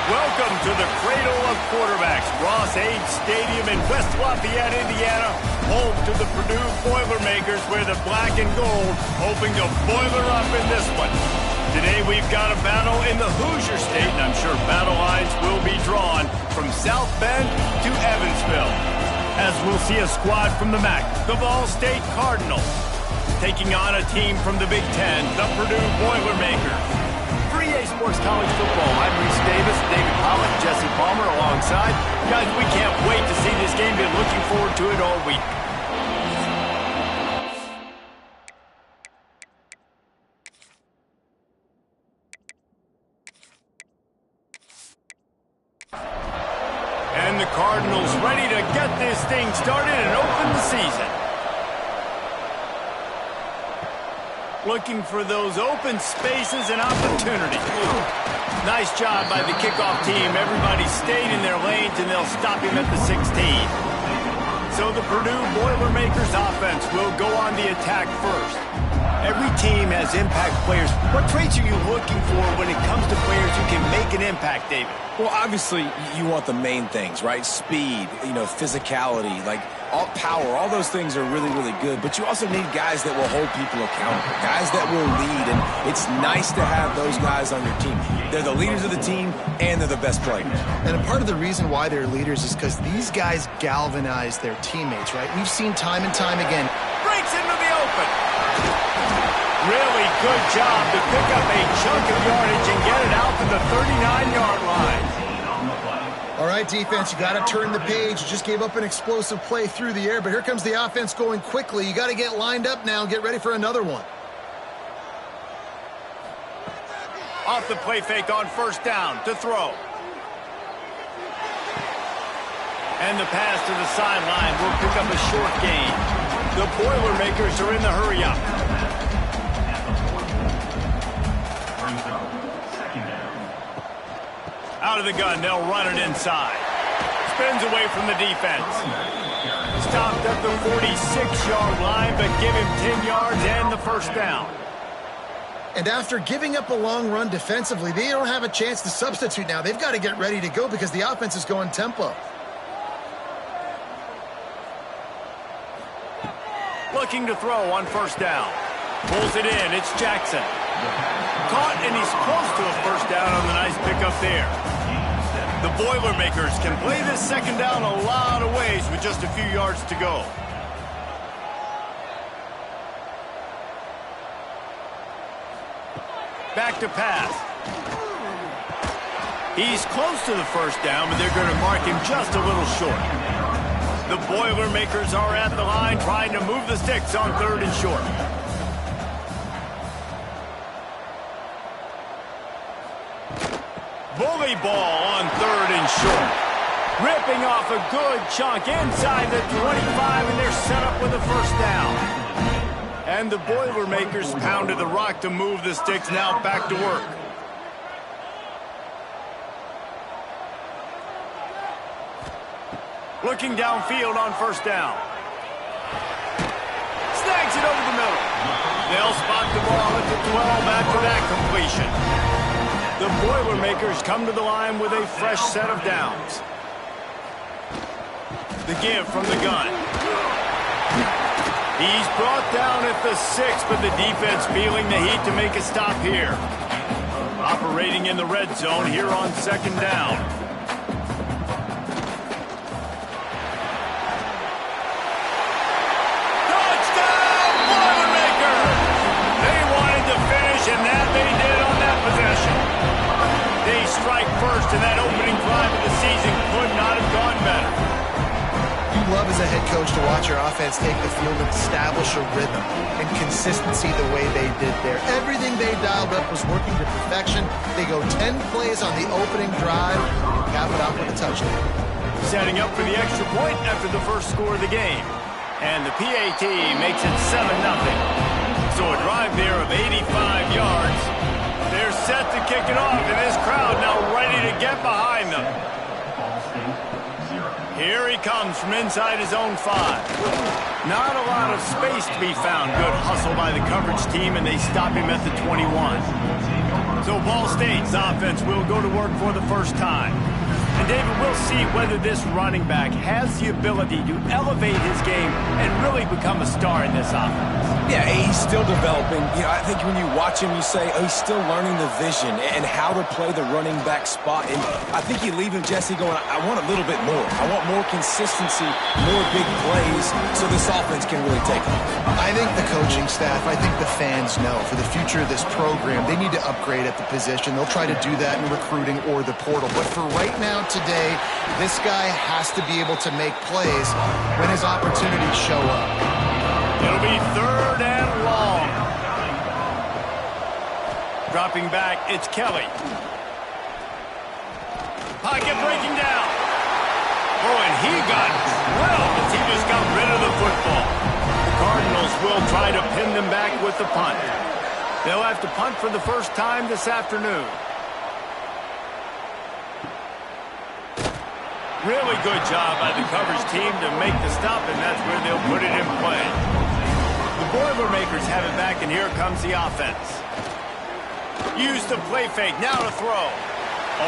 Welcome to the Cradle of Quarterbacks, Ross Age Stadium in West Lafayette, Indiana, home to the Purdue Boilermakers, where the black and gold hoping to boiler up in this one. Today we've got a battle in the Hoosier State, and I'm sure battle lines will be drawn from South Bend to Evansville. As we'll see a squad from the MAC, the Ball State Cardinals, taking on a team from the Big Ten, the Purdue Boilermakers. For EA Sports College Football, I'm Reese Davis, David Pollock, Jesse Palmer alongside. Guys, we can't wait to see this game. Been looking forward to it all week. And the Cardinals ready to get this thing started and open the season. Looking for those open spaces and opportunities. Nice job by the kickoff team. Everybody stayed in their lanes, and they'll stop him at the 16. So the Purdue Boilermakers offense will go on the attack first. Every team has impact players. What traits are you looking for when it comes to players who can make an impact, David? Well, obviously, you want the main things, right? Speed, physicality, like all power, all those things are really, really good. But you also need guys that will hold people accountable, guys that will lead. And it's nice to have those guys on your team. They're the leaders of the team, and they're the best players. And a part of the reason why they're leaders is because these guys galvanize their teammates, right? We've seen time and time again. Breaks into the open. Really good job to pick up a chunk of yardage and get it out to the 39-yard line. All right, defense, you got to turn the page. You just gave up an explosive play through the air, but here comes the offense going quickly. You got to get lined up now and get ready for another one. Off the play fake on first down to throw. And the pass to the sideline will pick up a short gain. The Boilermakers are in the hurry-up. Out of the gun, they'll run it inside. Spins away from the defense. Stopped at the 46-yard line, but give him 10 yards and the first down. And after giving up a long run defensively, they don't have a chance to substitute now. They've got to get ready to go because the offense is going tempo. Looking to throw on first down. Pulls it in. It's Jackson. Caught, and he's close to a first down on the nice pickup there. The Boilermakers can play this second down a lot of ways with just a few yards to go. Back to pass. He's close to the first down, but they're going to mark him just a little short. The Boilermakers are at the line trying to move the sticks on third and short. Bully ball on third and short. Ripping off a good chunk inside the 25, and they're set up with a first down. And the Boilermakers pounded the rock to move the sticks, now back to work. Looking downfield on first down. Snags it over the middle. They'll spot the ball at the 12 after that completion. The Boilermakers come to the line with a fresh set of downs. The give from the gun. He's brought down at the 6, but the defense feeling the heat to make a stop here. Operating in the red zone here on second down. Touchdown, Boilermakers! They wanted to finish, and that they did on that possession. They strike first, and that opening drive of the season could not have gone better. You love as a head coach to watch your offense take the field and establish a rhythm and consistency the way they did there. Everything they dialed up was working to perfection. They go 10 plays on the opening drive and cap it out with a touchdown. Setting up for the extra point after the first score of the game. And the PAT makes it 7-0. So a drive there of 85 yards. They're set to kick it off, and this crowd now ready to get behind them. Here he comes from inside his own 5. Not a lot of space to be found. Good hustle by the coverage team, and they stop him at the 21. So Ball State's offense will go to work for the first time. And David, we'll see whether this running back has the ability to elevate his game and really become a star in this offense. Yeah, he's still developing. I think when you watch him, you say, oh, he's still learning the vision and how to play the running back spot. And I think you leave him, Jesse, going, I want a little bit more. I want more consistency, more big plays, so this offense can really take off. I think the coaching staff, I think the fans know for the future of this program, they need to upgrade at the position. They'll try to do that in recruiting or the portal. But for right now, today, this guy has to be able to make plays when his opportunities show up. It'll be 3rd and long. Dropping back, it's Kelly. Pocket breaking down. Oh, and he got drilled as he just got rid of the football. The Cardinals will try to pin them back with the punt. They'll have to punt for the first time this afternoon. Really good job by the coverage team to make the stop, and that's where they'll put it in play. The Boilermakers have it back, and here comes the offense. Use the play fake, now to throw.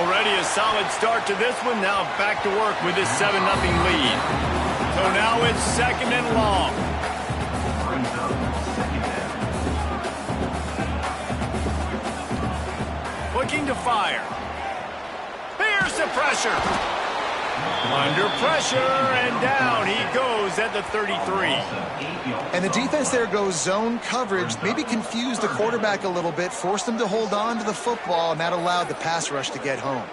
Already a solid start to this one, now back to work with this 7-0 lead. So now it's 2nd and long. Looking to fire. Here's the pressure. Under pressure, and down he goes at the 33. And the defense there goes zone coverage, maybe confused the quarterback a little bit, forced him to hold on to the football, and that allowed the pass rush to get home.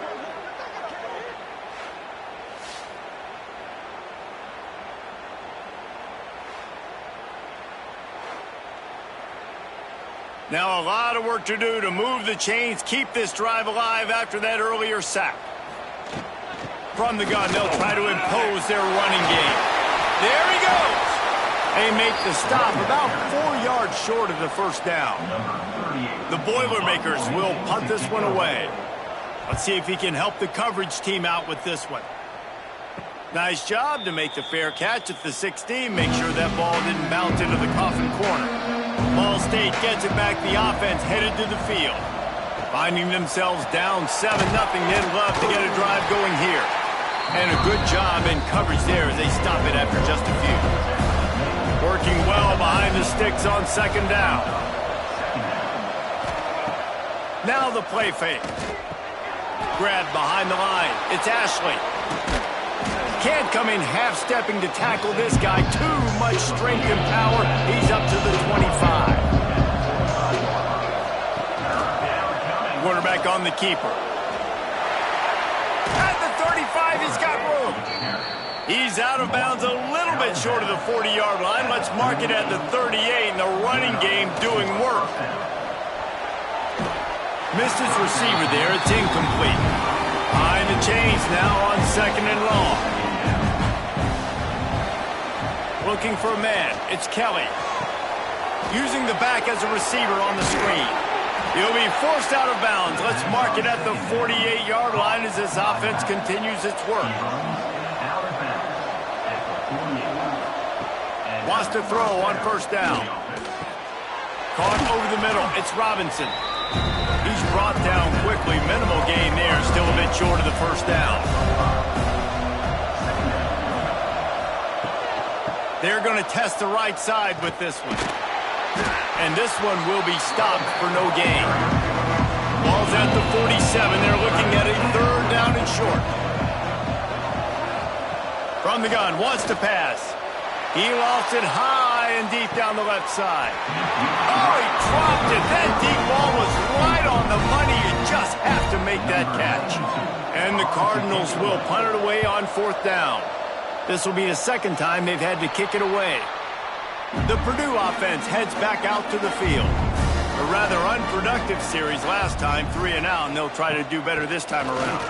Now a lot of work to do to move the chains, keep this drive alive after that earlier sack. From the gun, they'll try to impose their running game. There he goes. They make the stop about 4 yards short of the first down. The Boilermakers will punt this one away. Let's see if he can help the coverage team out with this one. Nice job to make the fair catch at the 16. Make sure that ball didn't bounce into the coffin corner. Ball State gets it back. The offense headed to the field. Finding themselves down 7-0. They'd love to get a drive going here. And a good job in coverage there as they stop it after just a few. Working well behind the sticks on 2nd down. Now the play fake. Grabbed behind the line. It's Ashley. Can't come in half-stepping to tackle this guy. Too much strength and power. He's up to the 25. Quarterback on the keeper. At the 35, he's got room. He's out of bounds a little bit short of the 40-yard line. Let's mark it at the 38, and the running game doing work. Missed his receiver there. It's incomplete. Behind the chains now on 2nd and long. Looking for a man. It's Kelly. Using the back as a receiver on the screen. He'll be forced out of bounds. Let's mark it at the 48-yard line as this offense continues its work. Wants to throw on 1st down. Caught over the middle. It's Robinson. He's brought down quickly. Minimal gain there. Still a bit short of the 1st down. They're going to test the right side with this one. And this one will be stopped for no gain. Ball's at the 47. They're looking at a 3rd down and short. From the gun, wants to pass. He lost it high and deep down the left side. Oh, he dropped it. That deep ball was right on the money. You just have to make that catch. And the Cardinals will punt it away on 4th down. This will be the 2nd time they've had to kick it away. The Purdue offense heads back out to the field. A rather unproductive series last time, 3 and out, and they'll try to do better this time around.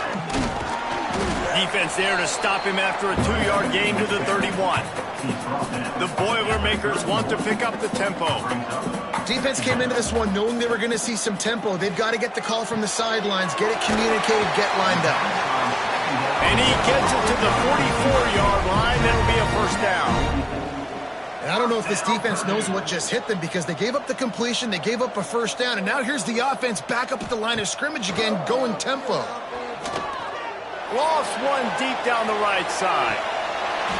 Defense there to stop him after a 2-yard gain to the 31. The Boilermakers want to pick up the tempo. Defense came into this one knowing they were going to see some tempo. They've got to get the call from the sidelines, get it communicated, get lined up. And he gets it to the 44-yard line. That'll be a 1st down. And I don't know if this defense knows what just hit them because they gave up the completion, they gave up a first down, and now here's the offense back up at the line of scrimmage again, going tempo. Lost one deep down the right side.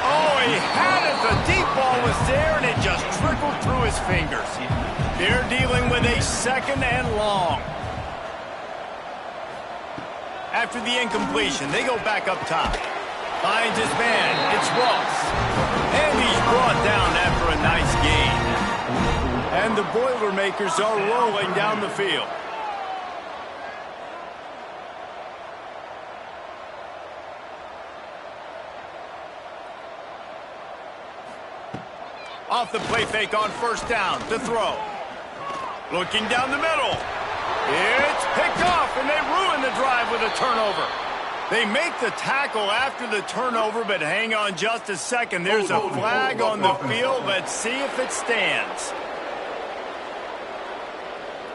Oh, he had it. The deep ball was there, and it just trickled through his fingers. They're dealing with a second and long. After the incompletion, they go back up top. Finds his man. It's Ross. And he's brought down after a nice gain. And the Boilermakers are rolling down the field. Off the play fake on first down to throw. Looking down the middle. It's picked off, and they ruin the drive with a turnover. They make the tackle after the turnover, but hang on just a second. There's a flag on the field. Let's see if it stands.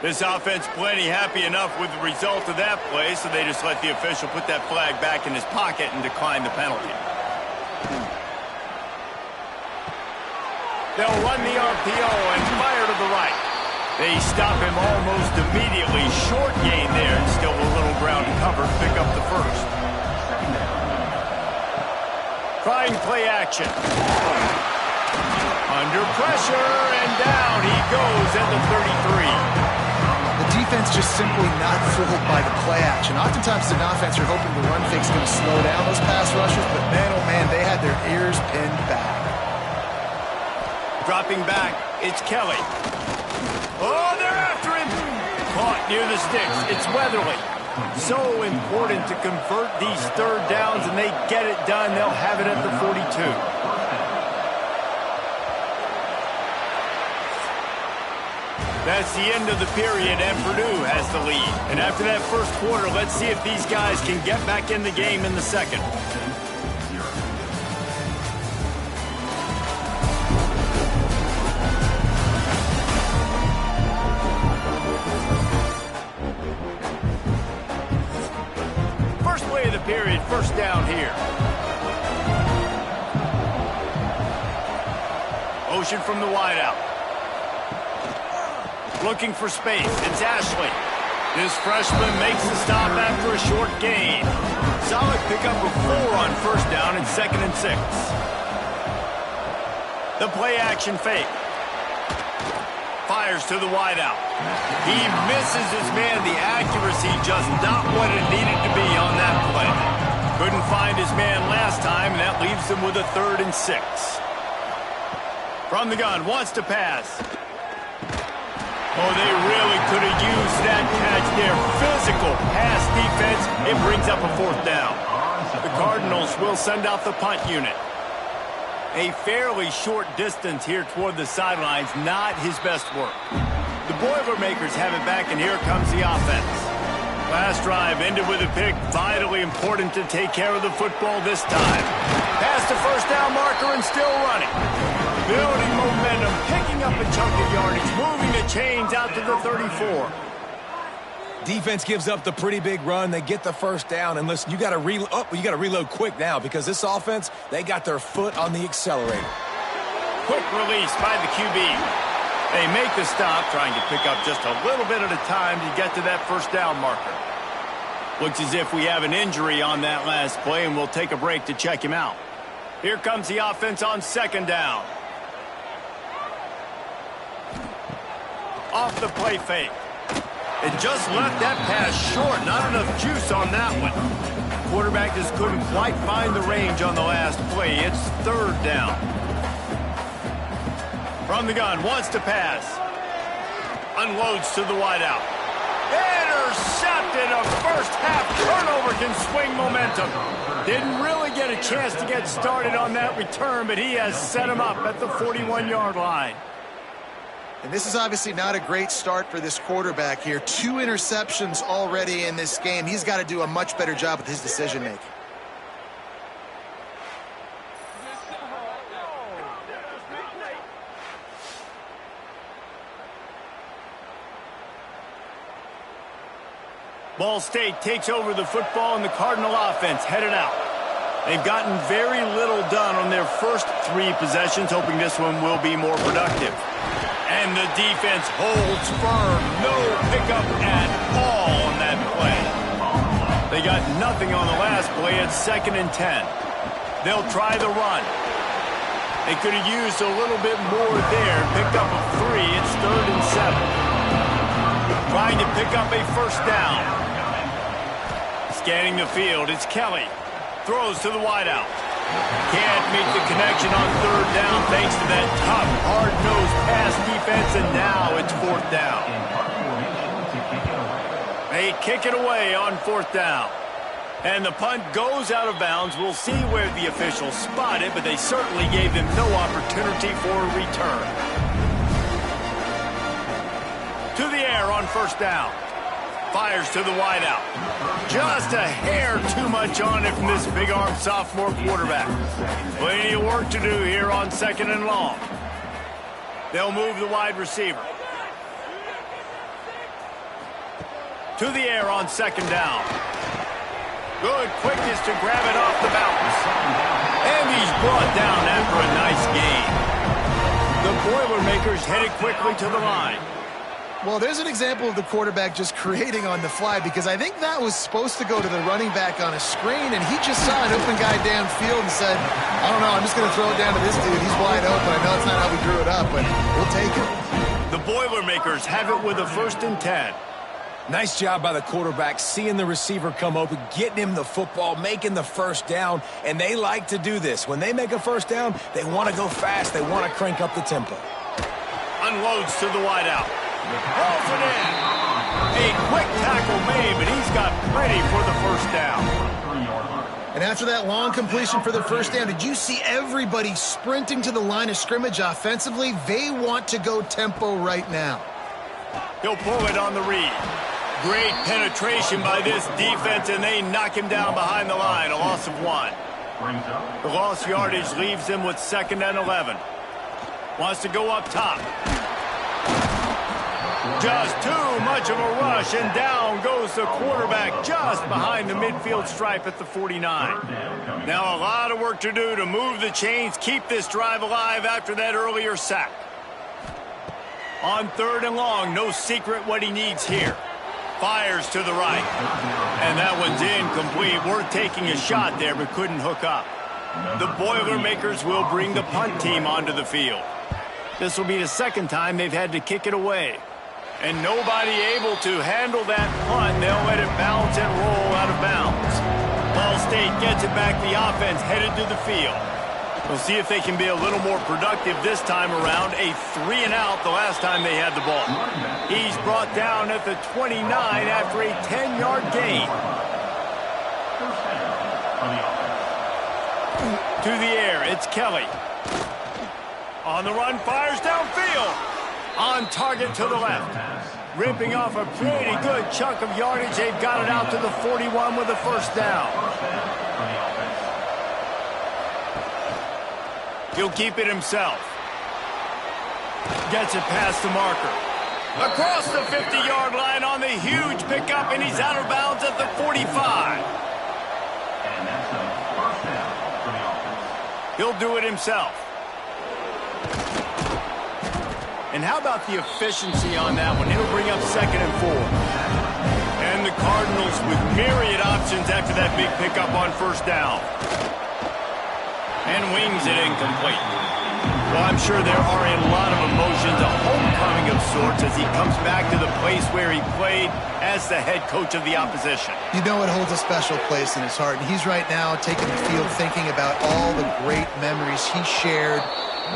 This offense plenty happy enough with the result of that play, so they just let the official put that flag back in his pocket and decline the penalty. They'll run the RPO and fire to the right. They stop him almost immediately. Short gain there, and still a little ground covered. Pick up the first. Trying play action. Under pressure, and down he goes at the 33. The defense just simply not fooled by the play action. Oftentimes, as an offense, you're hoping the run fake's going to slow down those pass rushers, but man, oh man, they had their ears pinned back. Dropping back, it's Kelly. Oh, they're after him. Caught near the sticks. It's Weatherly. So important to convert these third downs, and they get it done. They'll have it at the 42. That's the end of the period, and Purdue has the lead. And after that first quarter, let's see if these guys can get back in the game in the second. Period, first down here. Motion from the wideout. Looking for space. It's Ashley. This freshman makes the stop after a short gain. Solid pickup of 4 on first down and 2nd and 6. The play action fake. Fires to the wideout. He misses his man. The accuracy just not what it needed to be on that play. Couldn't find his man last time, and that leaves him with a 3rd and 6. From the gun, wants to pass. Oh, they really could have used that catch there. Physical pass defense. It brings up a 4th down. The Cardinals will send out the punt unit. A fairly short distance here toward the sidelines, not his best work. The Boilermakers have it back, and here comes the offense. Last drive ended with a pick. Vitally important to take care of the football this time. Past the first down marker and still running. Building momentum, picking up a chunk of yardage, moving the chains out to the 34. Defense gives up the pretty big run. They get the first down, and listen, you got to reload quick now because this offense, they got their foot on the accelerator. Quick release by the QB. They make the stop, trying to pick up just a little bit at a time to get to that first down marker. Looks as if we have an injury on that last play, and we'll take a break to check him out. Here comes the offense on 2nd down. Off the play fake. It just left that pass short. Not enough juice on that one. Quarterback just couldn't quite find the range on the last play. It's 3rd down. From the gun, wants to pass. Unloads to the wideout. Intercepted. A first half turnover can swing momentum. Didn't really get a chance to get started on that return, but he has set him up at the 41-yard line. And this is obviously not a great start for this quarterback here. 2 interceptions already in this game. He's got to do a much better job with his decision-making. Ball State takes over the football, and the Cardinal offense headed out. They've gotten very little done on their first 3 possessions, hoping this one will be more productive. And the defense holds firm. No pickup at all on that play. They got nothing on the last play. It's 2nd and 10. They'll try the run. They could have used a little bit more there. Picked up a 3. It's 3rd and 7. Trying to pick up a first down. Scanning the field, it's Kelly. Throws to the wideout. Can't make the connection on 3rd down thanks to that tough, hard-nosed pass defense, and now it's 4th down. They kick it away on 4th down. And the punt goes out of bounds. We'll see where the officials spot it, but they certainly gave them no opportunity for a return. To the air on 1st down. Fires to the wideout. Just a hair too much on it from this big-arm sophomore quarterback. Plenty of work to do here on 2nd and long. They'll move the wide receiver. To the air on 2nd down. Good quickness to grab it off the bounce. And he's brought down after a nice gain. The Boilermakers headed quickly to the line. Well, there's an example of the quarterback just creating on the fly, because I think that was supposed to go to the running back on a screen, and he just saw an open guy downfield and said, I don't know, I'm just going to throw it down to this dude. He's wide open. I know it's not how we drew it up, but we'll take it. The Boilermakers have it with a 1st and 10. Nice job by the quarterback, seeing the receiver come open, getting him the football, making the first down, and they like to do this. When they make a first down, they want to go fast. They want to crank up the tempo. Unloads to the wideout. Rolls it in. A quick tackle made, but he's got plenty for the first down. And after that long completion for the first down, did you see everybody sprinting to the line of scrimmage offensively? They want to go tempo right now. He'll pull it on the read. Great penetration by this defense, and they knock him down behind the line. A loss of 1. The lost yardage leaves him with 2nd and 11. Wants to go up top. Just too much of a rush, and down goes the quarterback just behind the midfield stripe at the 49. Now a lot of work to do to move the chains, keep this drive alive after that earlier sack. On 3rd and long, no secret what he needs here. Fires to the right. And that one's incomplete. Worth taking a shot there, but couldn't hook up. The Boilermakers will bring the punt team onto the field. This will be the 2nd time they've had to kick it away. And nobody able to handle that punt. They'll let it bounce and roll out of bounds. Ball State gets it back. The offense headed to the field. We'll see if they can be a little more productive this time around. A 3 and out the last time they had the ball. He's brought down at the 29 after a 10-yard gain. To the air, it's Kelly. On the run, fires downfield. On target to the left. Ripping off a pretty good chunk of yardage. They've got it out to the 41 with a first down. He'll keep it himself. Gets it past the marker. Across the 50-yard line on the huge pickup, and he's out of bounds at the 45. He'll do it himself. And how about the efficiency on that one? It'll bring up 2nd and 4. And the Cardinals with myriad options after that big pickup on first down. And wings it incomplete. Well, I'm sure there are a lot of emotions, a homecoming of sorts as he comes back to the place where he played as the head coach of the opposition. You know it holds a special place in his heart. And he's right now taking the field thinking about all the great memories he shared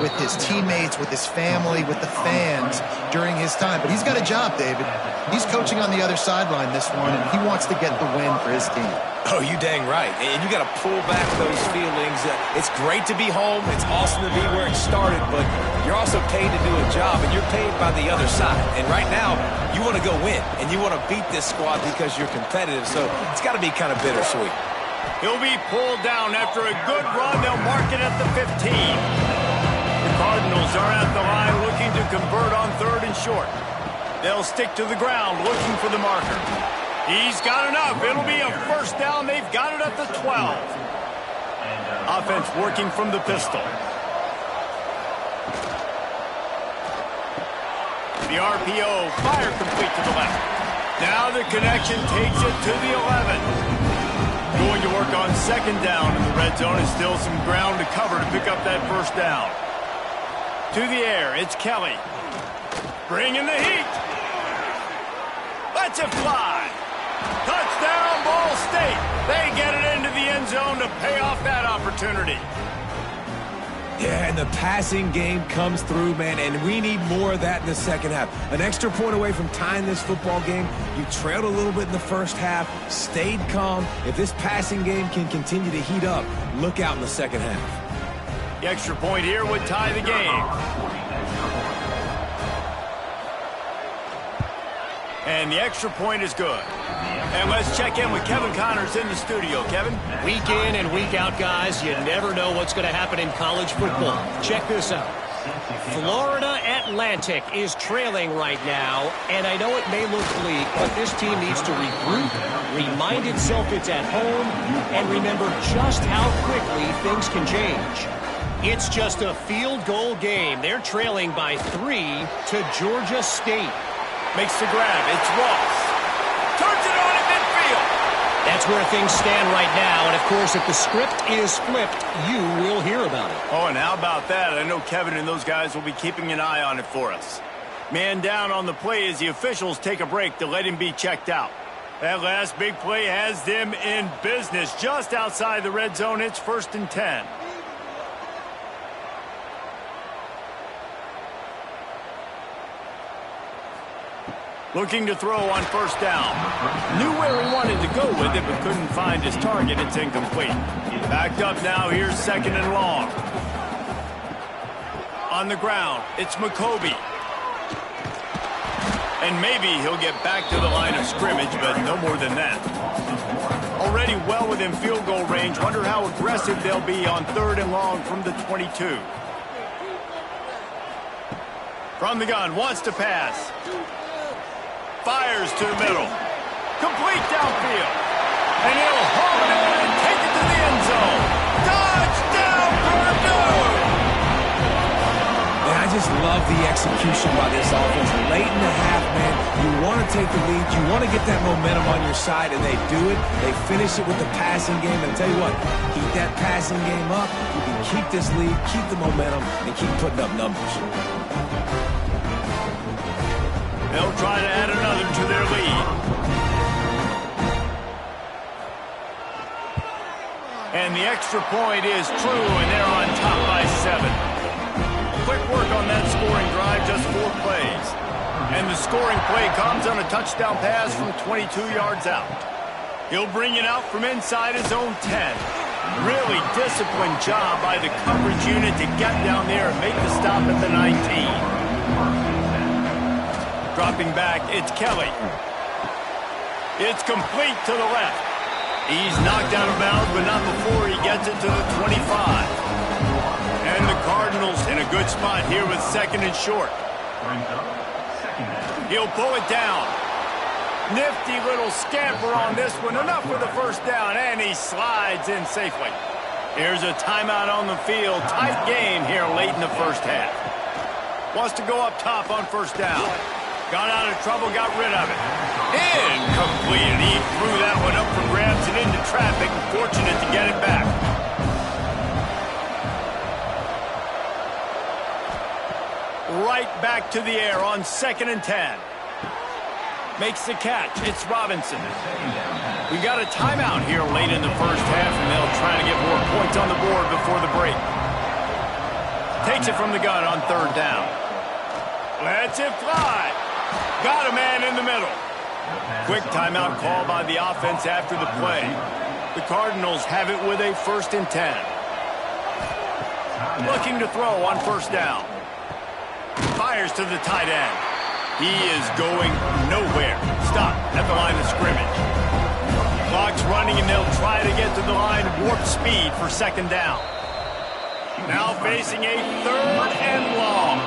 with his teammates, with his family, with the fans during his time. But he's got a job, David. He's coaching on the other sideline this one, and he wants to get the win for his team. Oh, you dang right. And you got to pull back those feelings. It's great to be home. It's awesome to be where it started, but you're also paid to do a job, and you're paid by the other side. And right now, you want to go win, and you want to beat this squad because you're competitive, so it's got to be kind of bittersweet. He'll be pulled down after a good run. They'll mark it at the 15. The Cardinals are at the line looking to convert on 3rd and short. They'll stick to the ground looking for the marker. He's got enough. It'll be a first down. They've got it at the 12. Offense working from the pistol. The RPO, fire complete to the left. Now the connection takes it to the 11. Going to work on second down in the red zone, and still some ground to cover to pick up that first down. To the air, it's Kelly. Bringing the heat. Lets it fly. Touchdown, Ball State. They get it into the end zone to pay off that opportunity. Yeah, and the passing game comes through, man, and we need more of that in the second half. An extra point away from tying this football game. You trailed a little bit in the first half, stayed calm. If this passing game can continue to heat up, look out in the second half. The extra point here would tie the game. And the extra point is good. And let's check in with Kevin Connors in the studio. Kevin? Week in and week out, guys, you never know what's going to happen in college football. Check this out. Florida Atlantic is trailing right now, and I know it may look bleak, but this team needs to regroup, remind itself it's at home, and remember just how quickly things can change. It's just a field goal game. They're trailing by 3 to Georgia State. Makes the grab. It's Ross. Turns it on at midfield. That's where things stand right now. And, of course, if the script is flipped, you will hear about it. Oh, and how about that? I know Kevin and those guys will be keeping an eye on it for us. Man down on the play as the officials take a break to let him be checked out. That last big play has them in business. Just outside the red zone, it's 1st and 10. Looking to throw on first down. Knew where he wanted to go with it, but couldn't find his target. It's incomplete. Backed up now. Here's 2nd and long. On the ground, it's McCoby. And maybe he'll get back to the line of scrimmage, but no more than that. Already well within field goal range. Wonder how aggressive they'll be on 3rd and long from the 22. From the gun, wants to pass. Fires to the middle. Complete downfield. And he'll hold it and take it to the end zone. Touchdown, Purdue! And I just love the execution by this offense. Late in the half, man, you want to take the lead. You want to get that momentum on your side, and they do it. They finish it with the passing game. And I'll tell you what, keep that passing game up. You can keep this lead, keep the momentum, and keep putting up numbers. They'll try to add another to their lead. And the extra point is true, and they're on top by 7. Quick work on that scoring drive, just 4 plays. And the scoring play comes on a touchdown pass from 22 yards out. He'll bring it out from inside his own 10. Really disciplined job by the coverage unit to get down there and make the stop at the 19. Dropping back, it's Kelly. It's complete to the left. He's knocked out of bounds, but not before he gets it to the 25. And the Cardinals in a good spot here with 2nd and short. He'll pull it down. Nifty little scamper on this one. Enough for the first down, and he slides in safely. Here's a timeout on the field. Tight game here late in the first half. Wants to go up top on first down. Got out of trouble, got rid of it. Incomplete, and he threw that one up for grabs and into traffic. Fortunate to get it back. Right back to the air on 2nd and 10. Makes the catch. It's Robinson. We got a timeout here late in the first half, and they'll try to get more points on the board before the break. Takes it from the gun on 3rd down. Lets it fly. Got a man in the middle. Quick timeout call by the offense after the play. The Cardinals have it with a 1st and 10. Looking to throw on first down. Fires to the tight end. He is going nowhere. Stop at the line of scrimmage. Clock's running, and they'll try to get to the line warp speed for 2nd down. Now facing a 3rd and long.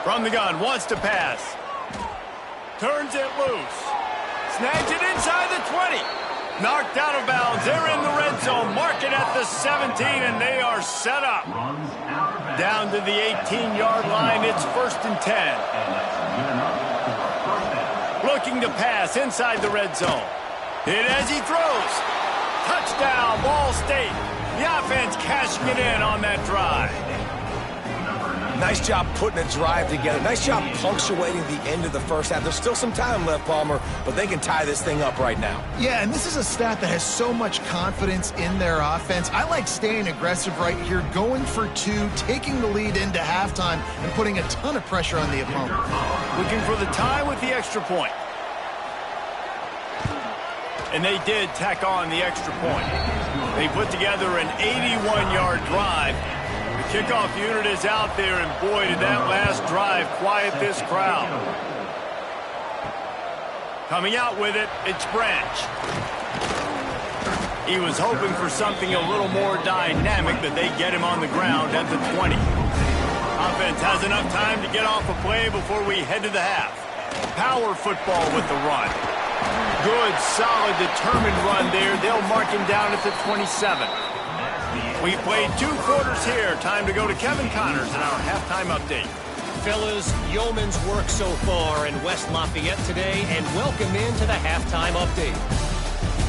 From the gun, wants to pass. Turns it loose. snags it inside the 20. Knocked out of bounds. They're in the red zone. Mark it at the 17, and they are set up. Down to the 18-yard line. It's 1st and 10. Looking to pass inside the red zone. Hit as he throws. Touchdown, Ball State. The offense cashing it in on that drive. Nice job putting a drive together. Nice job punctuating the end of the first half. There's still some time left, Palmer, but they can tie this thing up right now. Yeah, and this is a staff that has so much confidence in their offense. I like staying aggressive right here, going for 2, taking the lead into halftime, and putting a ton of pressure on the opponent. Looking for the tie with the extra point. And they did tack on the extra point. They put together an 81-yard drive. The kickoff unit is out there, and boy, did that last drive quiet this crowd. Coming out with it, it's Branch. He was hoping for something a little more dynamic, but they get him on the ground at the 20. Offense has enough time to get off a play before we head to the half. Power football with the run. Good, solid, determined run there. They'll mark him down at the 27. We played 2 quarters here. Time to go to Kevin Connors in our halftime update. Fellas, yeoman's work so far in West Lafayette today, and welcome into the halftime update.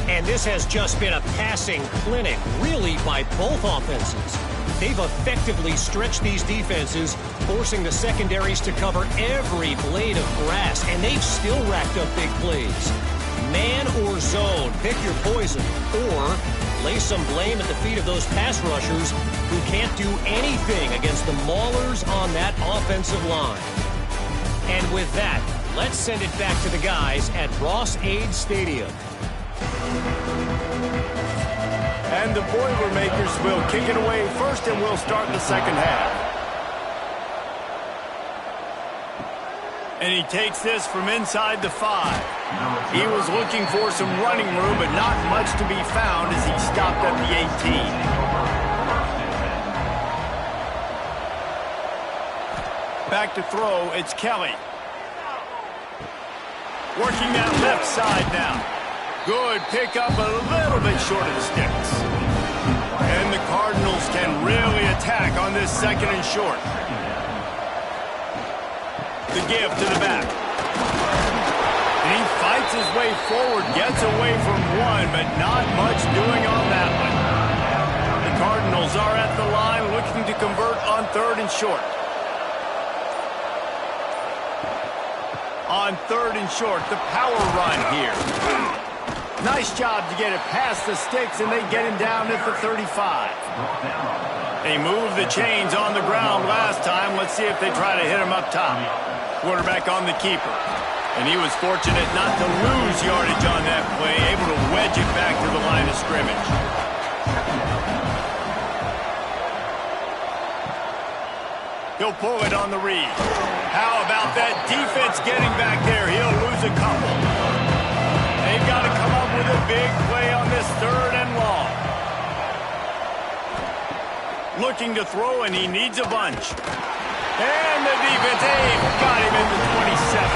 And this has just been a passing clinic, really, by both offenses. They've effectively stretched these defenses, forcing the secondaries to cover every blade of grass, and they've still racked up big plays. Man or zone, pick your poison, or lay some blame at the feet of those pass rushers who can't do anything against the maulers on that offensive line. And with that, let's send it back to the guys at Ross-Ade Stadium. And the Boilermakers will kick it away first, and we'll start the second half. And he takes this from inside the 5. He was looking for some running room, but not much to be found as he stopped at the 18. Back to throw, it's Kelly. Working that left side now. Good pickup, a little bit short of the sticks. And the Cardinals can really attack on this 2nd and short. The give to the back. And he fights his way forward, gets away from one, but not much doing on that one. The Cardinals are at the line looking to convert on 3rd and short. On 3rd and short, the power run here. Nice job to get it past the sticks, and they get him down at the 35. They moved the chains on the ground last time. Let's see if they try to hit him up top. Quarterback on the keeper. And he was fortunate not to lose yardage on that play, able to wedge it back to the line of scrimmage. He'll pull it on the read. How about that defense getting back there? He'll lose a couple. They've got to come up with a big play on this 3rd and long. Looking to throw, and he needs a bunch. And the defense, got him in the 27.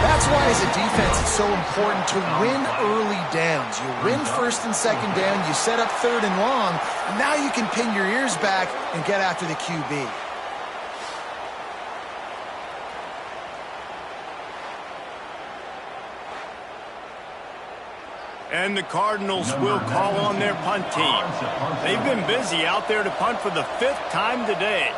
That's why, as a defense, it's so important to win early downs. You win 1st and 2nd down, you set up 3rd and long, and now you can pin your ears back and get after the QB. And the Cardinals will call on their punt team. They've been busy out there to punt for the 5th time today.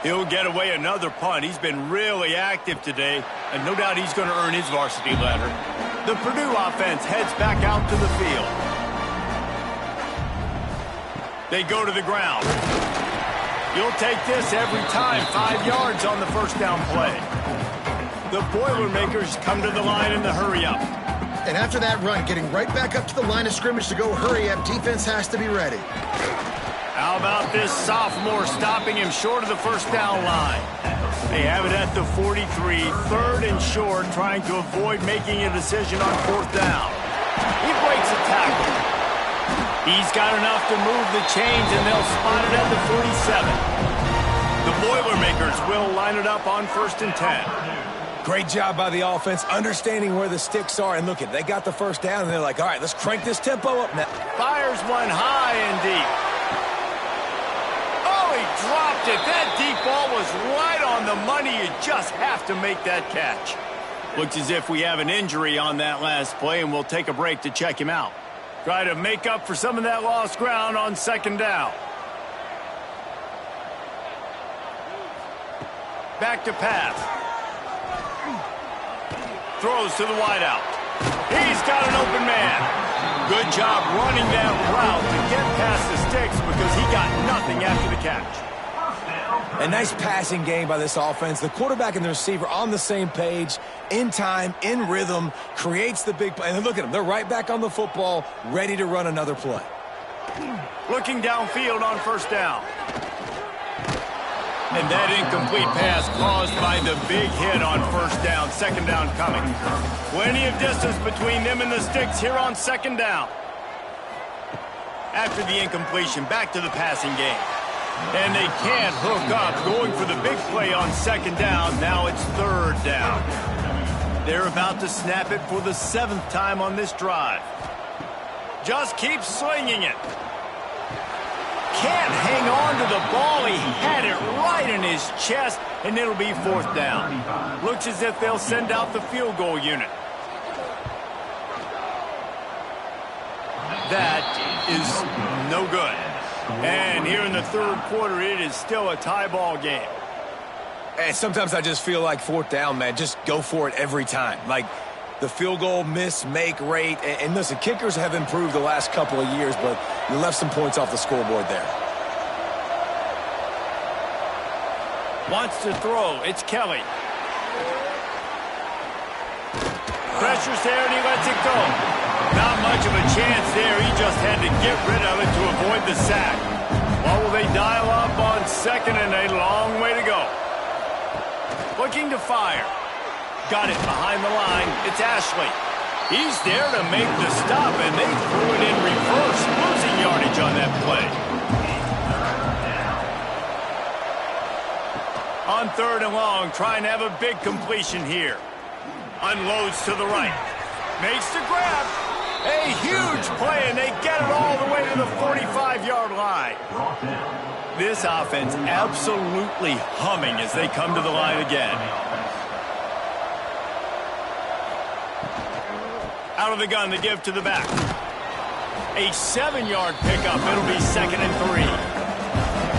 He'll get away another punt. He's been really active today, and no doubt he's going to earn his varsity letter. The Purdue offense heads back out to the field. They go to the ground. You'll take this every time. 5 yards on the 1st down play. The Boilermakers come to the line in the hurry-up. And after that run, getting right back up to the line of scrimmage to go hurry up, defense has to be ready. How about this sophomore stopping him short of the 1st down line? They have it at the 43, 3rd and short, trying to avoid making a decision on 4th down. He breaks a tackle. He's got enough to move the chains, and they'll spot it at the 47. The Boilermakers will line it up on 1st and 10. Great job by the offense, understanding where the sticks are. And look, they got the first down, and they're like, all right, let's crank this tempo up now. Fires one high and deep. Oh, he dropped it. That deep ball was right on the money. You just have to make that catch. Looks as if we have an injury on that last play, and we'll take a break to check him out. Try to make up for some of that lost ground on second down. Back to pass. Throws to the wideout. He's got an open man. Good job running that route to get past the sticks because he got nothing after the catch. A nice passing game by this offense. The quarterback and the receiver on the same page, in time, in rhythm, creates the big play. And look at them. They're right back on the football, ready to run another play. Looking downfield on first down. And that incomplete pass caused by the big hit on first down. Second down coming. Plenty of distance between them and the sticks here on second down. After the incompletion, back to the passing game. And they can't hook up, going for the big play on second down. Now it's third down. They're about to snap it for the 7th time on this drive. Just keep slinging it. Can't hang on to the ball. He had it right in his chest, and it'll be fourth down. Looks as if they'll send out the field goal unit. That is no good. And here in the third quarter, it is still a tie ball game. And sometimes I just feel like fourth down, man, just go for it every time. Like the field goal miss-make rate. And listen, kickers have improved the last couple of years, but you left some points off the scoreboard there. Wants to throw. It's Kelly. Pressure's there, and he lets it go. Not much of a chance there. He just had to get rid of it to avoid the sack. Well, will they dial up on second, and a long way to go. Looking to fire. Got it behind the line. It's Ashley. He's there to make the stop, and they threw it in reverse, losing yardage on that play. On third and long, trying to have a big completion here. Unloads to the right. Makes the grab. A huge play, and they get it all the way to the 45-yard line. This offense absolutely humming as they come to the line again. Out of the gun, the give to the back. A 7-yard pickup. It'll be 2nd and 3.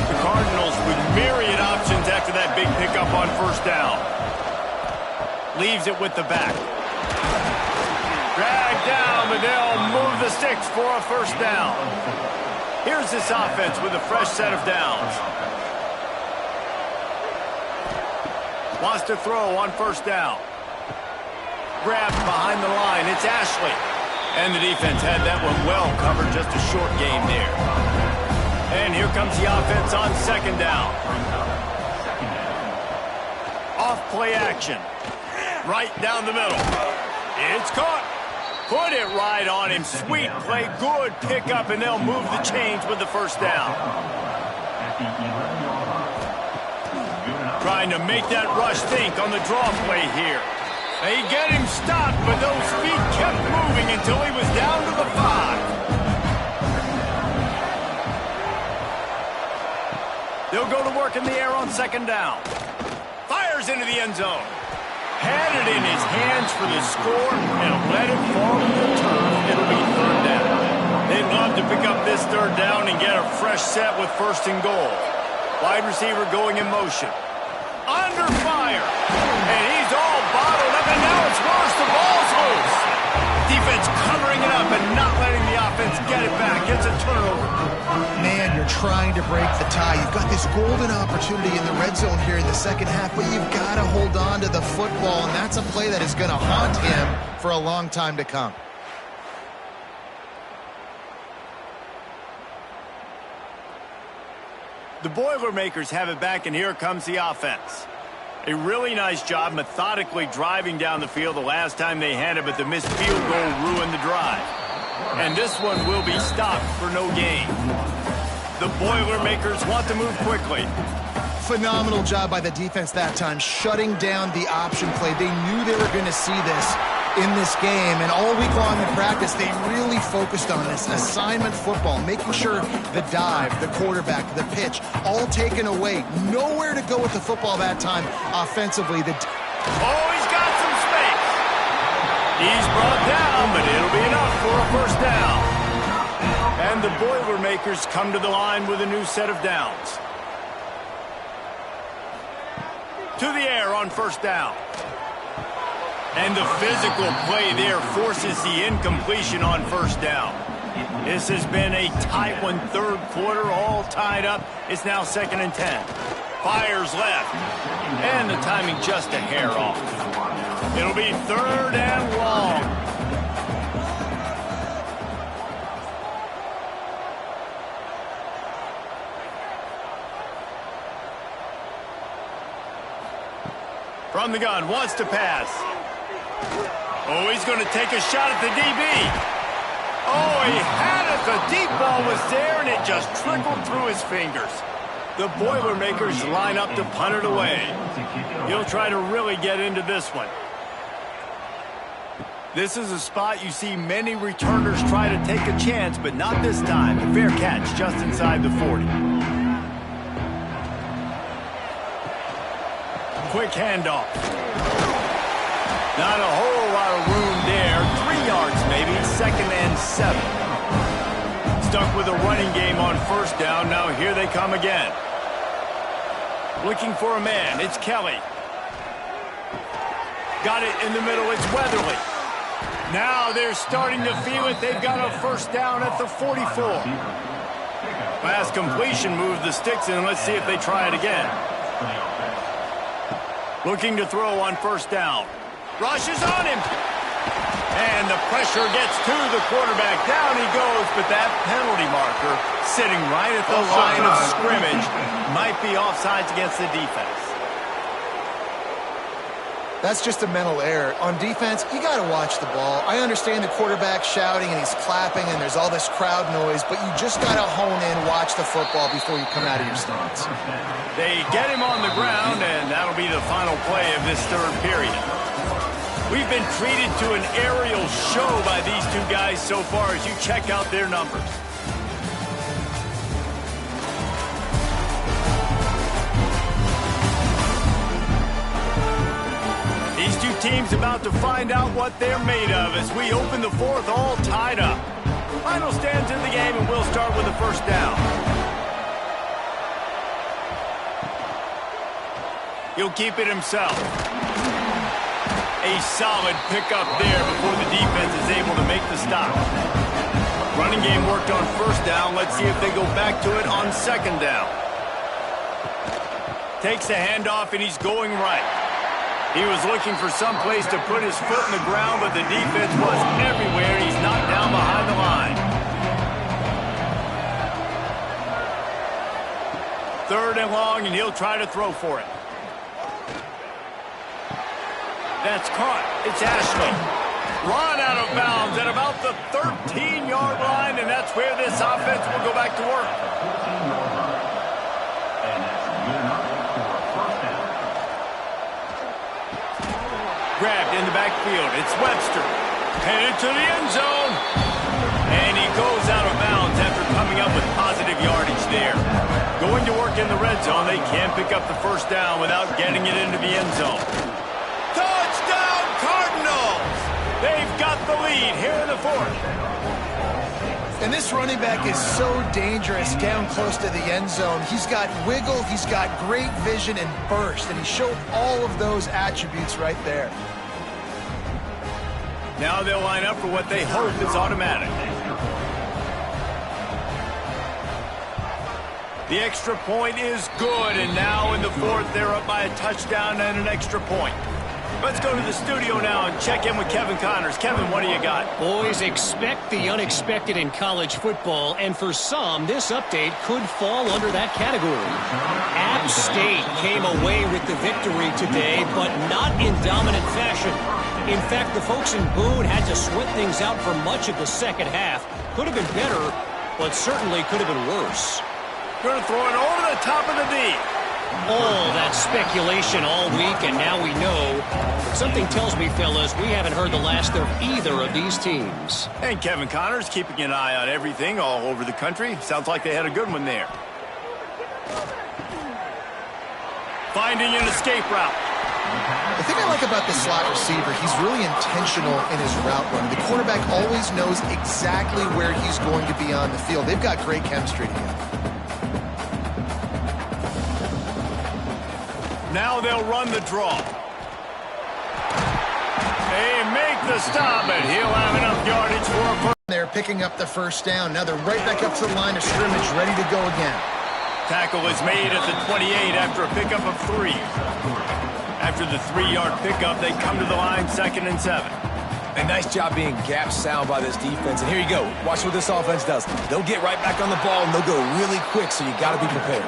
The Cardinals with myriad options after that big pickup on first down. Leaves it with the back. Dragged down, but they'll move the sticks for a first down. Here's this offense with a fresh set of downs. Wants to throw on first down. Grabbed behind the line. It's Ashley. And the defense had that one well covered. Just a short game there. And here comes the offense on second down. Off play action. Right down the middle. It's caught. Put it right on him. Sweet play. Good pickup, and they'll move the chains with the first down. Trying to make that rush think on the draw play here. They get him stopped, but those feet kept moving until he was down to the 5. They'll go to work in the air on second down. Fires into the end zone. Had it in his hands for the score and let it fall to the turf. It'll be third down. They'd love to pick up this third down and get a fresh set with first and goal. Wide receiver going in motion. Under fire. And he's all bottled up, and now it's worse. The ball's loose. Defense covering it up and not letting the offense get it back. Gets a turnover. Man, you're trying to break the tie. You've got this golden opportunity in the red zone here in the second half, but you've got to hold on to the football, and that's a play that is going to haunt him for a long time to come. The Boilermakers have it back, and here comes the offense. A really nice job methodically driving down the field the last time they had it, but the missed field goal ruined the drive. And this one will be stopped for no gain. The Boilermakers want to move quickly. Phenomenal job by the defense that time, shutting down the option play. They knew they were going to see this in this game, and all week long in practice, they really focused on this assignment football, making sure the dive, the quarterback, the pitch, all taken away. Nowhere to go with the football that time offensively. Oh, he's got some space. He's brought down, but it'll be enough for a first down. And the Boilermakers come to the line with a new set of downs. To the air on first down. And the physical play there forces the incompletion on first down. This has been a tight one, third quarter, all tied up. It's now 2nd and 10. Fires left. And the timing just a hair off. It'll be 3rd and long. From the gun, wants to pass. Oh, he's going to take a shot at the DB. Oh, he had it. The deep ball was there, and it just trickled through his fingers. The Boilermakers line up to punt it away. He'll try to really get into this one. This is a spot you see many returners try to take a chance, but not this time. A fair catch just inside the 40. Quick handoff. Not a whole lot of room there. 3 yards maybe. 2nd and 7. Stuck with a running game on first down. Now here they come again. Looking for a man. It's Kelly. Got it in the middle. It's Weatherly. Now they're starting to feel it. They've got a first down at the 44. Pass completion moved the sticks in. Let's see if they try it again. Looking to throw on first down. Rushes on him. And the pressure gets to the quarterback. Down he goes, but that penalty marker sitting right at the line of scrimmage might be offsides against the defense. That's just a mental error. On defense, you got to watch the ball. I understand the quarterback shouting and he's clapping and there's all this crowd noise, but you just got to hone in, watch the football before you come out of your stance. They get him on the ground, and that'll be the final play of this third period. We've been treated to an aerial show by these two guys so far as you check out their numbers. These two teams about to find out what they're made of as we open the fourth all tied up. Final stands in the game, and we'll start with the first down. He'll keep it himself. A solid pickup there before the defense is able to make the stop. Running game worked on first down. Let's see if they go back to it on second down. Takes a handoff, and he's going right. He was looking for some place to put his foot in the ground, but the defense was everywhere. He's knocked down behind the line. 3rd and long, and he'll try to throw for it. That's caught. It's Ashley. Run out of bounds at about the 13-yard line, and that's where this offense will go back to work. Grabbed in the backfield. It's Webster. Headed to the end zone. And he goes out of bounds after coming up with positive yardage there. Going to work in the red zone. They can't pick up the first down without getting it into the end zone. Touchdown Cardinals! They've got the lead here in the fourth. And this running back is so dangerous down close to the end zone. He's got wiggle, he's got great vision and burst, and he showed all of those attributes right there. Now they'll line up for what they hope is automatic. The extra point is good, and now in the fourth, they're up by a touchdown and an extra point. Let's go to the studio now and check in with Kevin Connors. Kevin, what do you got? Boys, expect the unexpected in college football, and for some, this update could fall under that category. App State came away with the victory today, but not in dominant fashion. In fact, the folks in Boone had to sweat things out for much of the second half. Could have been better, but certainly could have been worse. Going to throw it over the top of the D. All that speculation all week, and now we know. Something tells me, fellas, we haven't heard the last of either of these teams. And Kevin Connors keeping an eye on everything all over the country. Sounds like they had a good one there. Finding an escape route. The thing I like about the slot receiver, he's really intentional in his route run. The quarterback always knows exactly where he's going to be on the field. They've got great chemistry together. Now they'll run the draw. They make the stop, and he'll have enough yardage for a first. They're picking up the first down. Now they're right back up to the line of scrimmage, ready to go again. Tackle is made at the 28 after a pickup of 3. After the 3-yard pickup, they come to the line 2nd and 7. A nice job being gap sound by this defense. And here you go. Watch what this offense does. They'll get right back on the ball, and they'll go really quick, so you got to be prepared.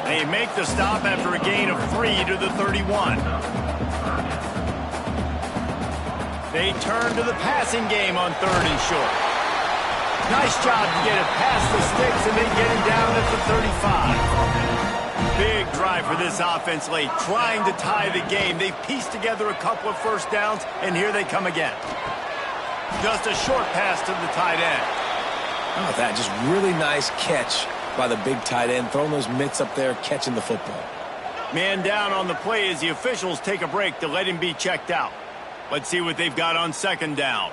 They make the stop after a gain of 3 to the 31. They turn to the passing game on 3rd and short. Nice job to get it past the sticks, and they get him down at the 35. Big drive for this offense late, trying to tie the game. They pieced together a couple of first downs, and here they come again. Just a short pass to the tight end. How about that? Just really nice catch by the big tight end, throwing those mitts up there, catching the football. Man down on the play as the officials take a break to let him be checked out. Let's see what they've got on 2nd down.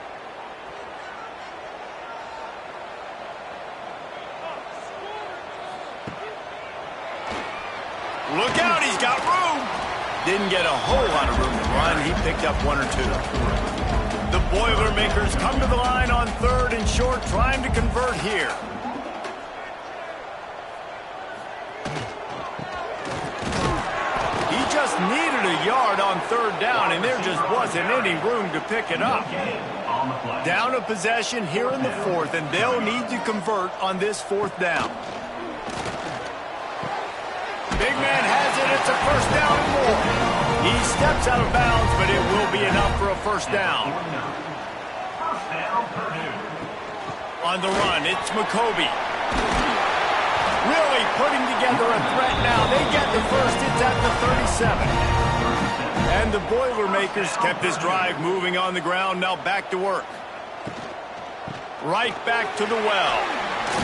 Look out, he's got room. Didn't get a whole lot of room to run. He picked up 1 or 2. The Boilermakers come to the line on 3rd and short, trying to convert here. He just needed a yard on 3rd down, and there just wasn't any room to pick it up. Down a possession here in the 4th, and they'll need to convert on this 4th down. Big man has it. It's a first down and more. He steps out of bounds, but it will be enough for a first down. On the run, it's McCoby. Really putting together a threat now. They get the first. It's at the 37. And the Boilermakers kept this drive moving on the ground. Now back to work. Right back to the well.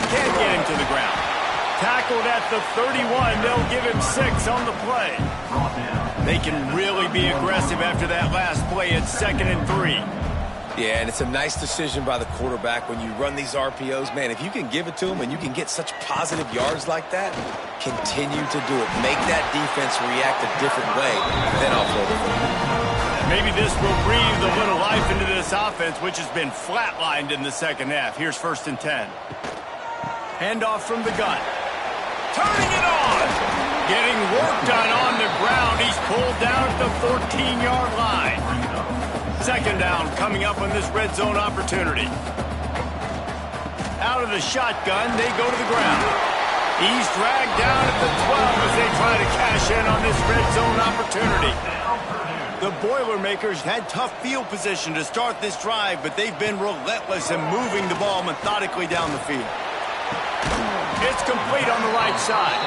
Can't get him to the ground. Tackled at the 31. They'll give him 6 on the play. They can really be aggressive after that last play. It's 2nd and 3. Yeah, and it's a nice decision by the quarterback when you run these RPOs. Man, if you can give it to them and you can get such positive yards like that, continue to do it. Make that defense react a different way, then offload it. Maybe this will breathe a little life into this offense, which has been flatlined in the second half. Here's 1st and 10. Handoff from the gun. Turning it on. Getting work done on the ground. He's pulled down at the 14-yard line. 2nd down coming up on this red zone opportunity. Out of the shotgun, they go to the ground. He's dragged down at the 12 as they try to cash in on this red zone opportunity. The Boilermakers had tough field position to start this drive, but they've been relentless in moving the ball methodically down the field. It's complete on the right side.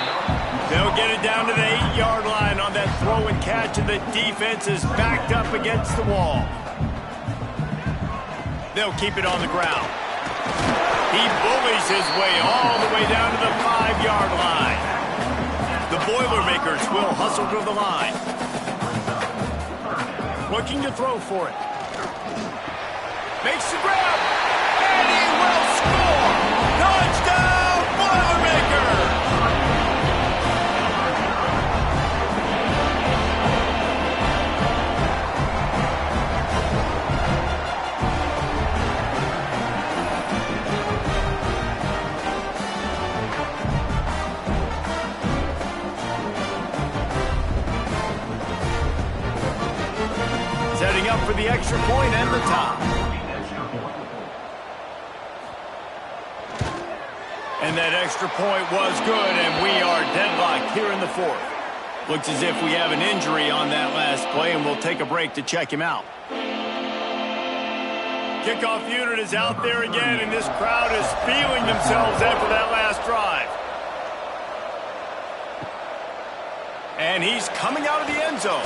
They'll get it down to the 8-yard line on that throw and catch, and the defense is backed up against the wall. They'll keep it on the ground. He bullies his way all the way down to the 5-yard line. The Boilermakers will hustle to the line. Looking to throw for it. Makes the grab. And he will score. Touchdown, Boilermakers! Setting up for the extra point and the top. And that extra point was good, and we are deadlocked here in the 4th. Looks as if we have an injury on that last play, and we'll take a break to check him out. Kickoff unit is out there again, and this crowd is feeling themselves after that last drive. And he's coming out of the end zone.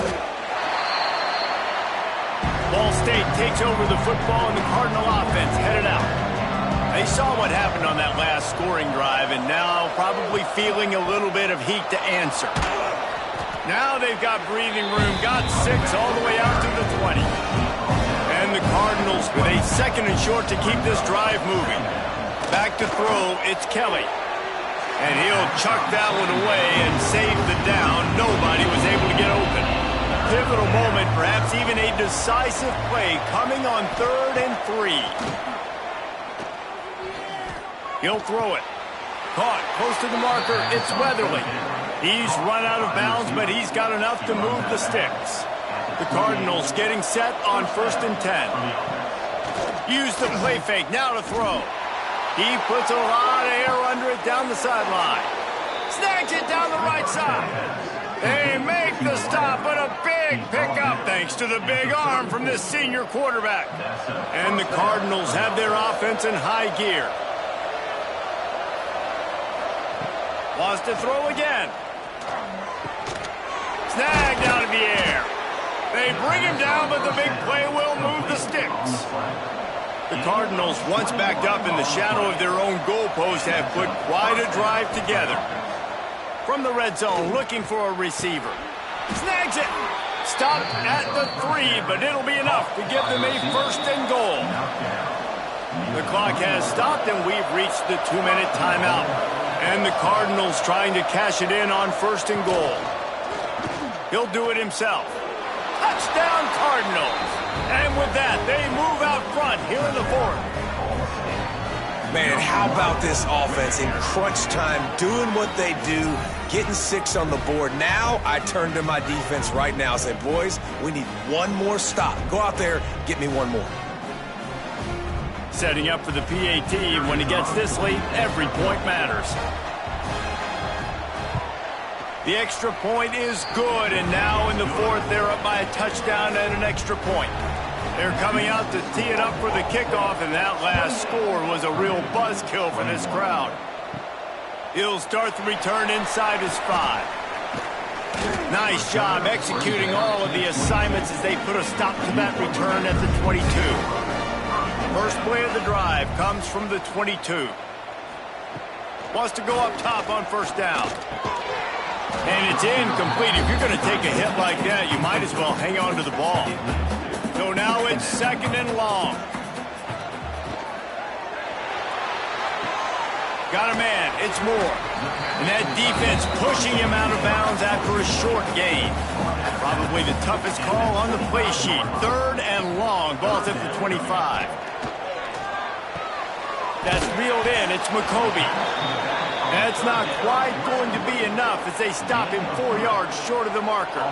Ball State takes over the football, and the Cardinal offense headed out. They saw what happened on that last scoring drive, and now probably feeling a little bit of heat to answer. Now they've got breathing room, got 6 all the way out to the 20. And the Cardinals with a 2nd and short to keep this drive moving. Back to throw, it's Kelly. And he'll chuck that one away and save the down. Nobody was able to get open. Pivotal moment, perhaps even a decisive play coming on 3rd and 3. He'll throw it. Caught close to the marker, it's Weatherly. He's run out of bounds, but he's got enough to move the sticks. The Cardinals getting set on 1st and 10. Use the play fake, now to throw. He puts a lot of air under it down the sideline. Snags it down the right side. They make the stop, but a big pickup thanks to the big arm from this senior quarterback. And the Cardinals have their offense in high gear. Wants to throw again. Snagged out of the air. They bring him down, but the big play will move the sticks. The Cardinals, once backed up in the shadow of their own goalpost, have put quite a drive together. From the red zone, looking for a receiver. Snags it. Stopped at the 3, but it'll be enough to give them a 1st and goal. The clock has stopped, and we've reached the 2-minute timeout. And the Cardinals trying to cash it in on 1st and goal. He'll do it himself. Touchdown, Cardinals. And with that, they move out front here in the 4th. Man, how about this offense in crunch time, doing what they do, getting 6 on the board. Now I turn to my defense right now and say, boys, we need one more stop. Go out there, get me one more. Setting up for the PAT, and when it gets this late, every point matters. The extra point is good, and now in the 4th, they're up by a touchdown and an extra point. They're coming out to tee it up for the kickoff, and that last score was a real buzzkill for this crowd. He'll start the return inside his 5. Nice job executing all of the assignments as they put a stop to that return at the 22. First play of the drive comes from the 22. Wants to go up top on 1st down. And it's incomplete. If you're going to take a hit like that, you might as well hang on to the ball. So now it's 2nd and long. Got a man. It's Moore. And that defense pushing him out of bounds after a short gain. Probably the toughest call on the play sheet. 3rd and long. Ball's at the 25. That's reeled in. It's McCoby. That's not quite going to be enough as they stop him 4 yards short of the marker.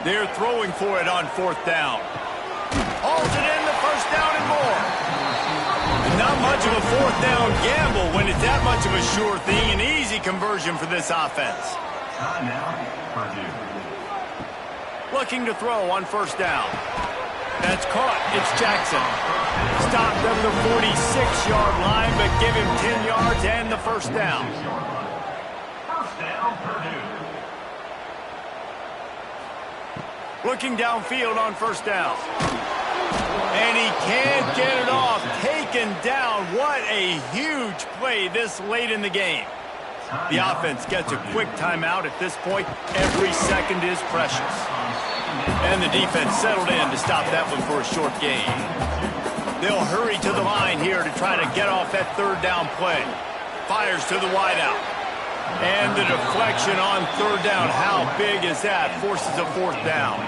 They're throwing for it on 4th down. Hauls it in, the 1st down and more. And not much of a 4th down gamble when it's that much of a sure thing. An easy conversion for this offense. Purdue. Looking to throw on 1st down. That's caught. It's Jackson. Stopped at the 46-yard line, but give him 10 yards and the 1st down. 1st down, Purdue. Looking downfield on 1st down. And he can't get it off. Taken down. What a huge play this late in the game. The offense gets a quick timeout. At this point, every second is precious. And the defense settled in to stop that one for a short gain. They'll hurry to the line here to try to get off that 3rd down play. Fires to the wideout. And the deflection on 3rd down. How big is that? Forces a 4th down.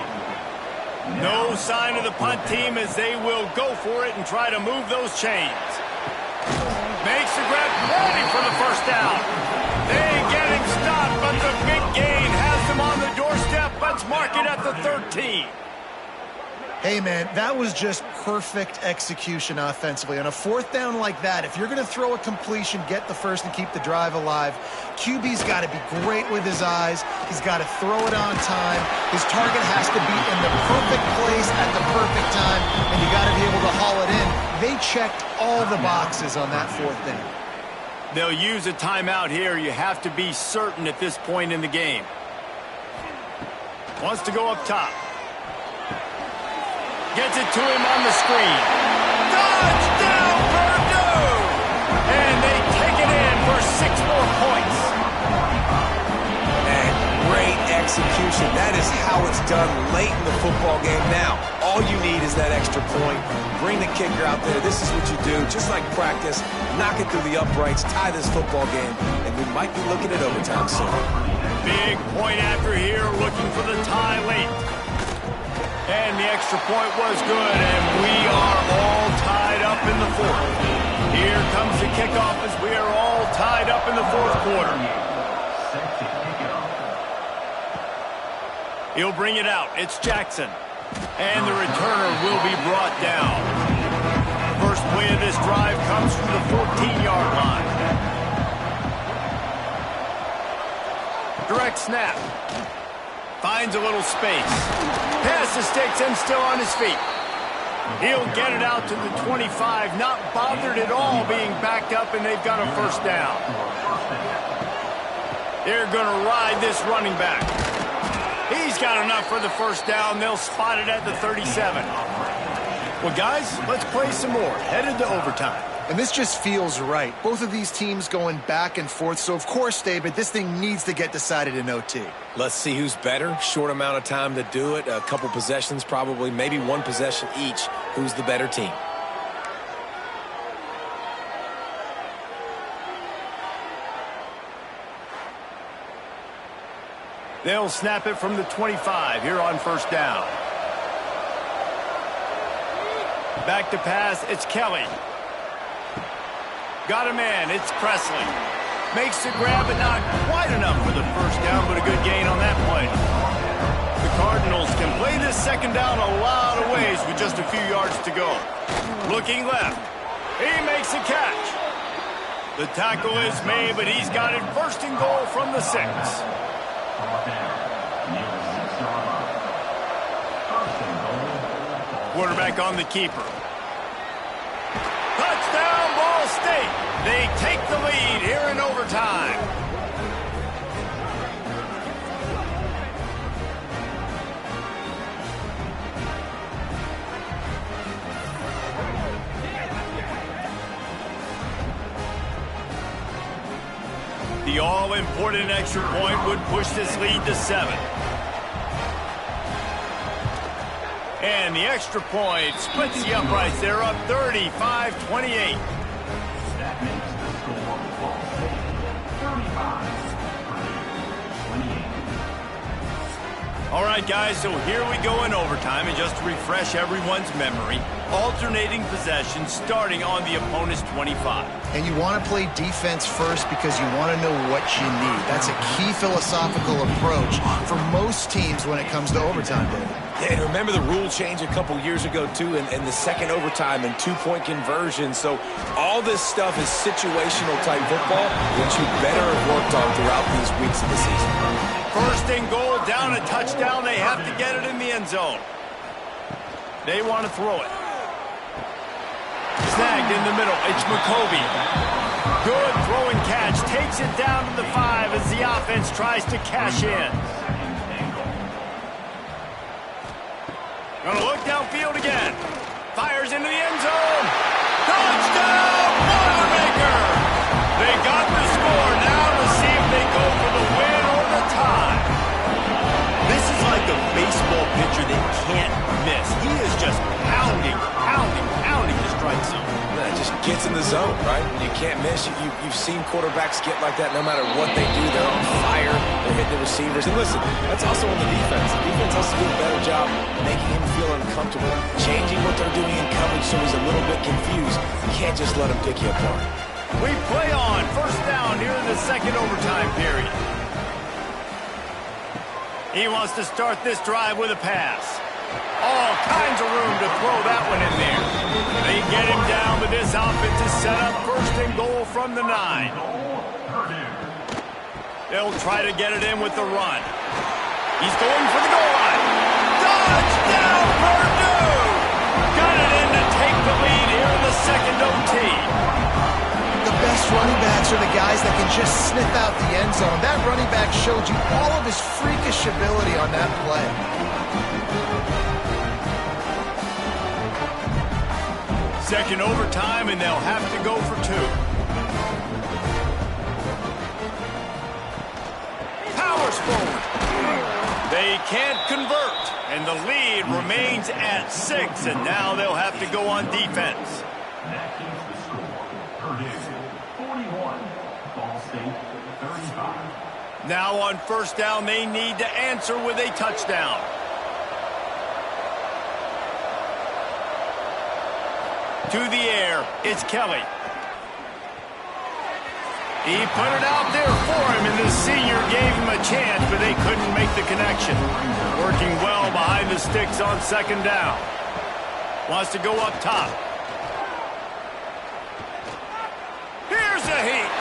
No sign of the punt team as they will go for it and try to move those chains. Makes the grab, ready for the 1st down. They get him stopped, but the big gain has them on the doorstep. Let's mark it at the 13. Hey, man, that was just perfect execution offensively. On a 4th down like that, if you're going to throw a completion, get the 1st and keep the drive alive, QB's got to be great with his eyes. He's got to throw it on time. His target has to be in the perfect place at the perfect time, and you got to be able to haul it in. They checked all the boxes on that 4th down. They'll use a timeout here. You have to be certain at this point in the game. Wants to go up top. Gets it to him on the screen. Touchdown, Purdue! And they take it in for 6 more points. Man, great execution. That is how it's done late in the football game. Now, all you need is that extra point. Bring the kicker out there. This is what you do. Just like practice, knock it through the uprights, tie this football game, and we might be looking at overtime soon. Big point after here, looking for the tie late. And the extra point was good, and we are all tied up in the fourth. Here comes the kickoff as we are all tied up in the fourth quarter. He'll bring it out. It's Jackson. And the returner will be brought down. First play of this drive comes from the 14-yard line. Direct snap. Finds a little space. Pass to sticks and still on his feet. He'll get it out to the 25. Not bothered at all being backed up, and they've got a first down. They're going to ride this running back. He's got enough for the first down. They'll spot it at the 37. Well, guys, let's play some more. Headed to overtime. And this just feels right. Both of these teams going back and forth. So, of course, David, this thing needs to get decided in OT. Let's see who's better. Short amount of time to do it. A couple possessions probably. Maybe one possession each. Who's the better team? They'll snap it from the 25 here on first down. Back to pass, it's Kelly. Got a man, it's Presley. Makes the grab, but not quite enough for the first down, but a good gain on that play. The Cardinals can play this second down a lot of ways with just a few yards to go. Looking left. He makes a catch. The tackle is made, but he's got it first and goal from the 6. Quarterback on the keeper. Touchdown, Ball State. They take the lead here in overtime. The all-important extra point would push this lead to 7. And the extra point splits the uprights. They're up 35-28. All right, guys, so here we go in overtime. And just to refresh everyone's memory, alternating possession starting on the opponent's 25. And you want to play defense first because you want to know what you need. That's a key philosophical approach for most teams when it comes to overtime, David. Yeah, and remember the rule change a couple years ago, too, and the second overtime and two-point conversion. So all this stuff is situational-type football, which you better have worked on throughout these weeks of the season. First and goal, down a touchdown. They have to get it in the end zone. They want to throw it. Snagged in the middle. It's McCoby. Good throwing catch. Takes it down to the 5 as the offense tries to cash in. Gonna look downfield again. Fires into the end zone. Touchdown, Boilermaker! They got the score. Now to see if they go for the win or the tie. This is like a baseball pitcher that can't miss. He is just pounding the strike zone. It just gets in the zone, right? When you can't miss, you've seen quarterbacks get like that no matter what they do. They're on fire. They're hitting the receivers. And listen, that's also on the defense. The defense has to do a better job making him feel uncomfortable, changing what they're doing in coverage so he's a little bit confused. You can't just let him pick you apart. We play on. First down here in the second overtime period. He wants to start this drive with a pass. All kinds of room to throw that one in there. They get him down, but this offense is set up first and goal from the 9. They'll try to get it in with the run. He's going for the goal line. Touchdown, Purdue! Got it in to take the lead here in the second OT. The best running backs are the just sniff out the end zone. That running back showed you all of his freakish ability on that play. Second overtime, and they'll have to go for 2. Powers forward. They can't convert, and the lead remains at 6, and now they'll have to go on defense. That is the score. Purdue 41, Ball State 35. Now on first down, they need to answer with a touchdown. To the air, it's Kelly. He put it out there for him, and the senior gave him a chance, but they couldn't make the connection. Working well behind the sticks on second down. Wants to go up top. Here's a heat.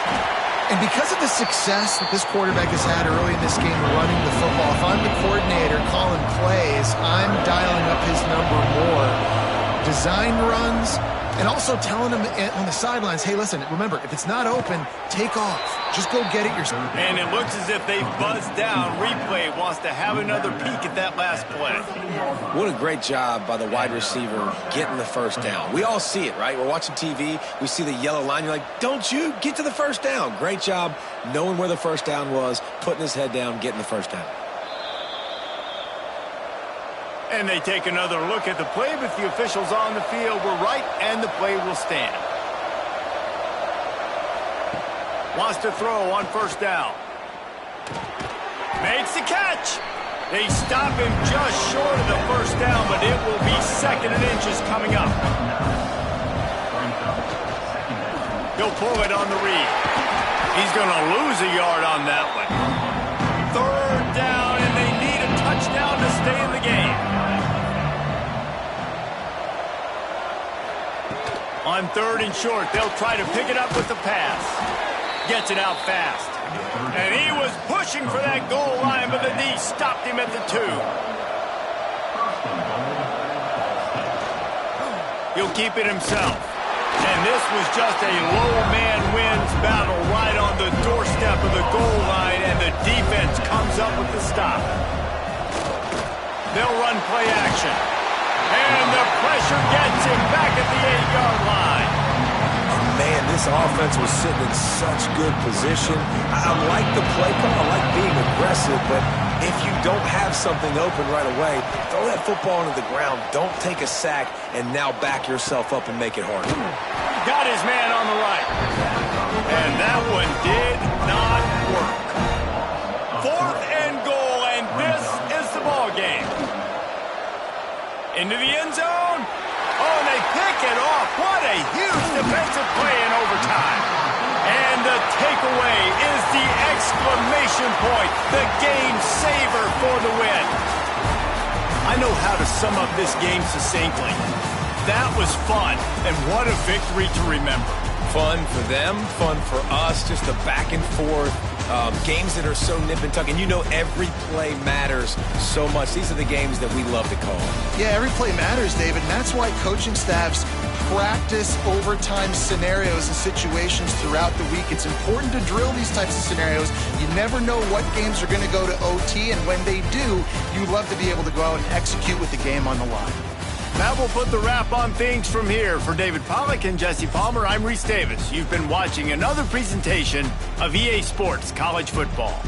And because of the success that this quarterback has had early in this game running the football, if I'm the coordinator calling plays, I'm dialing up his number more. Design runs, and also telling him on the sidelines, hey, listen, remember, if it's not open, take off. Just go get it yourself. And it looks as if they've buzzed down. Replay wants to have another peek at that last play. What a great job by the wide receiver getting the first down. We all see it, right? We're watching TV. We see the yellow line. You're like, don't you get to the first down. Great job knowing where the first down was, putting his head down, getting the first down. And they take another look at the play, but the officials on the field were right, and the play will stand. Wants to throw on first down. Makes the catch. They stop him just short of the first down, but it will be 2nd and inches coming up. He'll pull it on the read. He's going to lose a yard on that one. 3rd down, and they need a touchdown to stay in the game. On 3rd and short, they'll try to pick it up with the pass. Gets it out fast. And he was pushing for that goal line, but the D stopped him at the 2. He'll keep it himself. And this was just a low man wins battle right on the doorstep of the goal line, and the defense comes up with the stop. They'll run play action. And the pressure gets him back at the 8-yard line. Man, this offense was sitting in such good position. I like the play call. I like being aggressive, but if you don't have something open right away, throw that football into the ground. Don't take a sack and now back yourself up and make it harder. Got his man on the right. And that one did not work. 4th and goal, and this is the ball game. Into the end zone. Oh, and they pick it off. What a huge defensive play in overtime. And the takeaway is the exclamation point, the game saver for the win. I know how to sum up this game succinctly. That was fun, and what a victory to remember. Fun for them, fun for us, just the back and forth. Games that are so nip and tuck, and you know every play matters so much. These are the games that we love to call. Yeah, every play matters, David, and that's why coaching staffs practice overtime scenarios and situations throughout the week. It's important to drill these types of scenarios. You never know what games are going to go to OT, and when they do, you love to be able to go out and execute with the game on the line. That will put the wrap on things from here. For David Pollack and Jesse Palmer, I'm Reese Davis. You've been watching another presentation of EA Sports College Football.